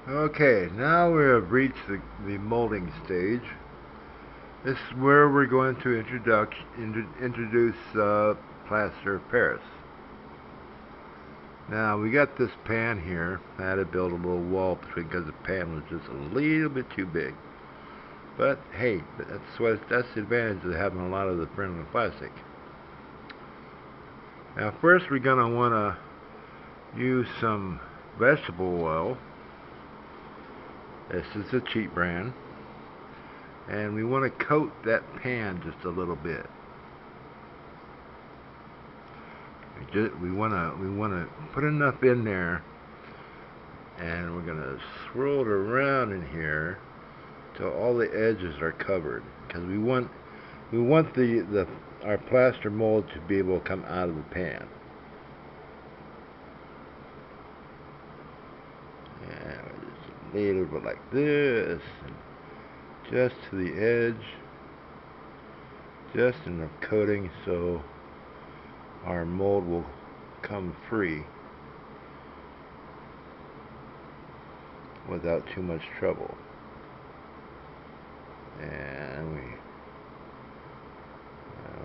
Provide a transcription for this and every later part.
Okay, now we have reached the molding stage. This is where we're going to introduce plaster of Paris. Now we got this pan here. I had to build a little wall between because the pan was just a little bit too big. But hey, that's the advantage of having a lot of the friendly plastic. Now first we're gonna want to use some vegetable oil. This is a cheap brand. And we want to coat that pan just a little bit. We want to put enough in there, and we're going to swirl it around in here till all the edges are covered, because we want our plaster mold to be able to come out of the pan. And just a little bit like this, just to the edge, just enough coating so our mold will come free without too much trouble. And we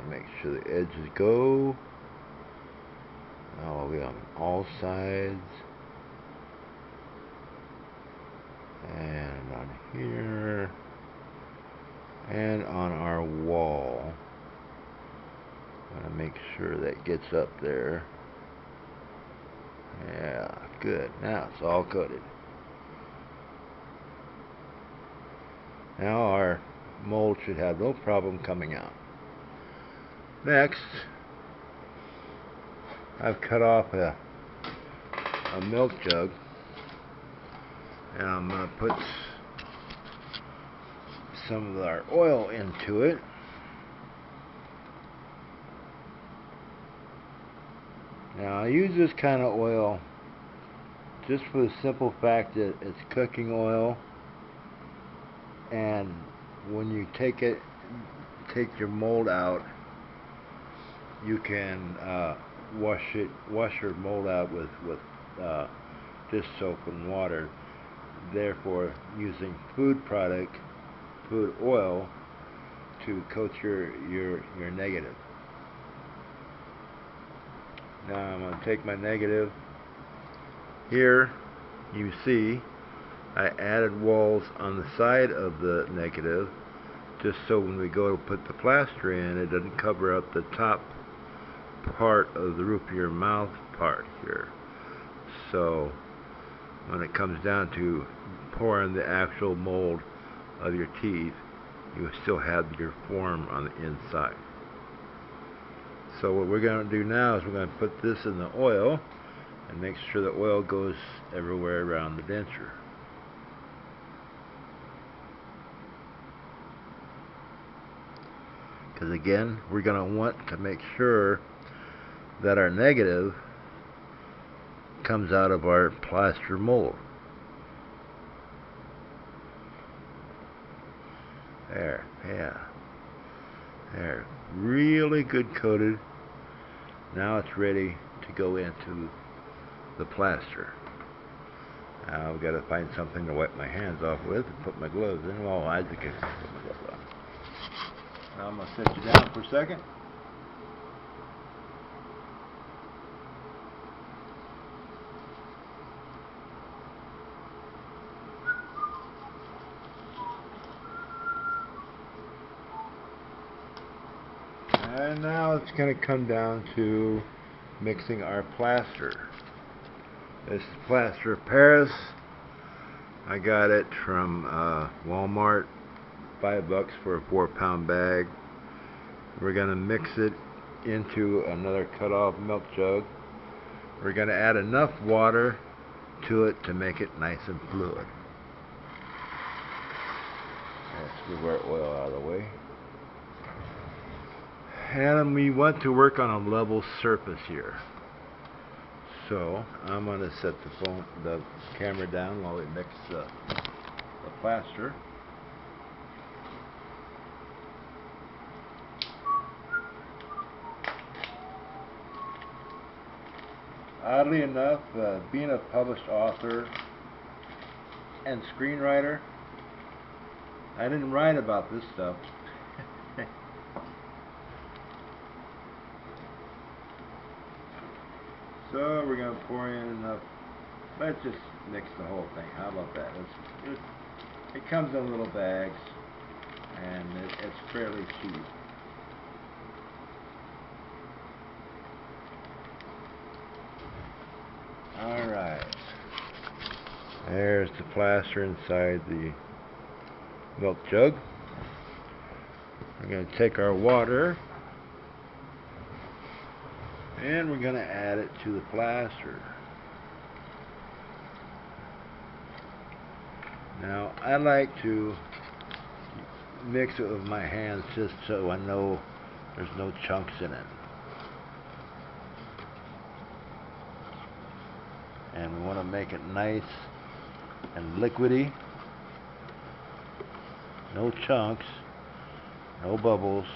make sure the edges go all the way on all sides, and on here, and on our wall. I'm going to make sure that gets up there. Yeah, good. Now it's all coated. Now our mold should have no problem coming out. Next, I've cut off a milk jug, and I'm going to put some of our oil into it. Now I use this kind of oil just for the simple fact that it's cooking oil, and when you take your mold out, you can wash your mold out with just soap and water. Therefore, using food oil to coat your negative. Now I'm going to take my negative. Here you see I added walls on the side of the negative, just so when we go to put the plaster in, it doesn't cover up the top part of the roof of your mouth part here. So when it comes down to pouring the actual mold of your teeth, you still have your form on the inside. So what we're going to do now is we're going to put this in the oil and make sure the oil goes everywhere around the denture. Because again, we're going to want to make sure that our negative comes out of our plaster mold. There, yeah. There, really good coated. Now it's ready to go into the plaster. Now I've got to find something to wipe my hands off with and put my gloves in. Well, I think I can put my gloves on. Now I'm going to set you down for a second. And now it's going to come down to mixing our plaster. This is plaster of Paris. I got it from Walmart, $5 for a 4-pound bag. We're going to mix it into another cut-off milk jug. We're going to add enough water to it to make it nice and fluid. Let's move our oil out of the way. And we want to work on a level surface here. So I'm going to set the camera down while we mix the plaster. Oddly enough, being a published author, and screenwriter. I didn't write about this stuff. So we're going to pour in enough. Let's just mix the whole thing. How about that? It comes in little bags, and it's fairly cheap. Alright. There's the plaster inside the milk jug. We're going to take our water and we're going to add it to the plaster. Now I like to mix it with my hands just so I know there's no chunks in it. And we want to make it nice and liquidy. No chunks, no bubbles,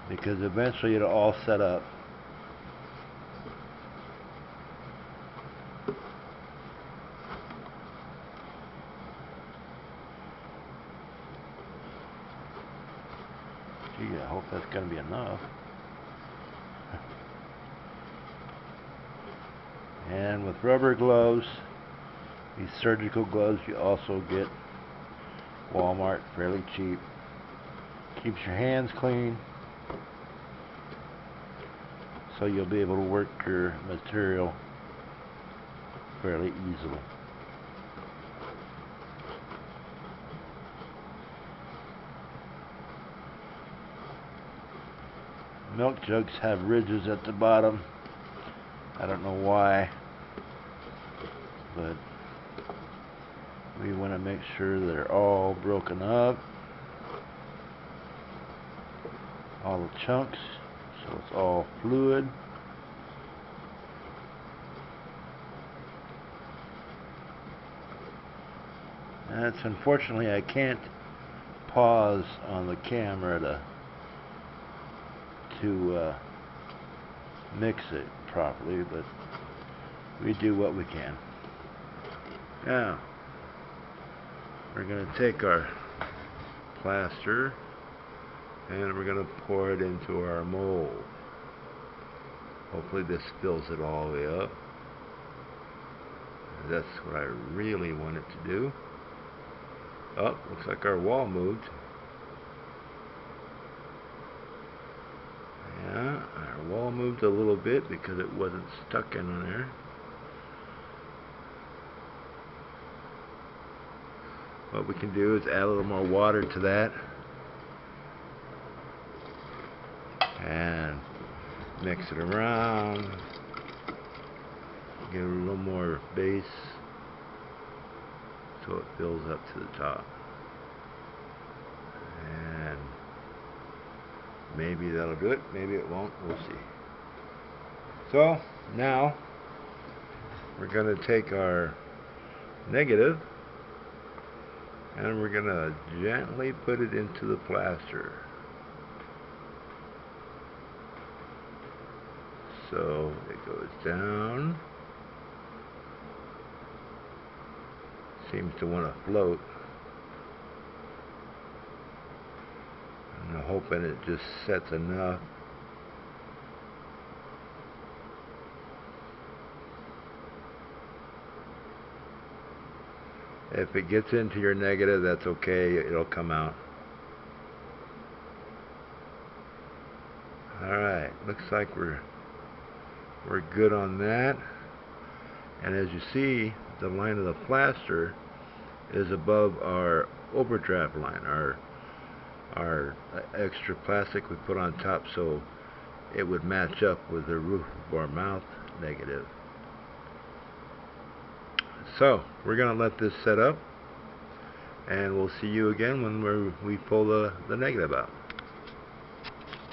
because eventually it'll all set up. Gee, I hope that's going to be enough. And with rubber gloves, these surgical gloves you also get Walmart, fairly cheap. Keeps your hands clean, so you'll be able to work your material fairly easily. Milk jugs have ridges at the bottom. I don't know why, but we want to make sure they're all broken up, all the chunks, so it's all fluid. And it's unfortunately I can't pause on the camera to mix it properly, but we do what we can. Now we're going to take our plaster and we're going to pour it into our mold. Hopefully this fills it all the way up. That's what I really want it to do. Oh, looks like our wall moved. Yeah, our wall moved a little bit because it wasn't stuck in there. What we can do is add a little more water to that and mix it around, get a little more base so it fills up to the top, and maybe that'll do it, maybe it won't, we'll see. So now we're going to take our negative and we're going to gently put it into the plaster. So it goes down. Seems to want to float. I'm hoping it just sets enough. If it gets into your negative, that's okay, it'll come out. Alright, looks like we're good on that. And as you see, the line of the plaster is above our overdraft line, our extra plastic we put on top, so it would match up with the roof of our mouth negative. So we're going to let this set up, and we'll see you again when we pull the negative out.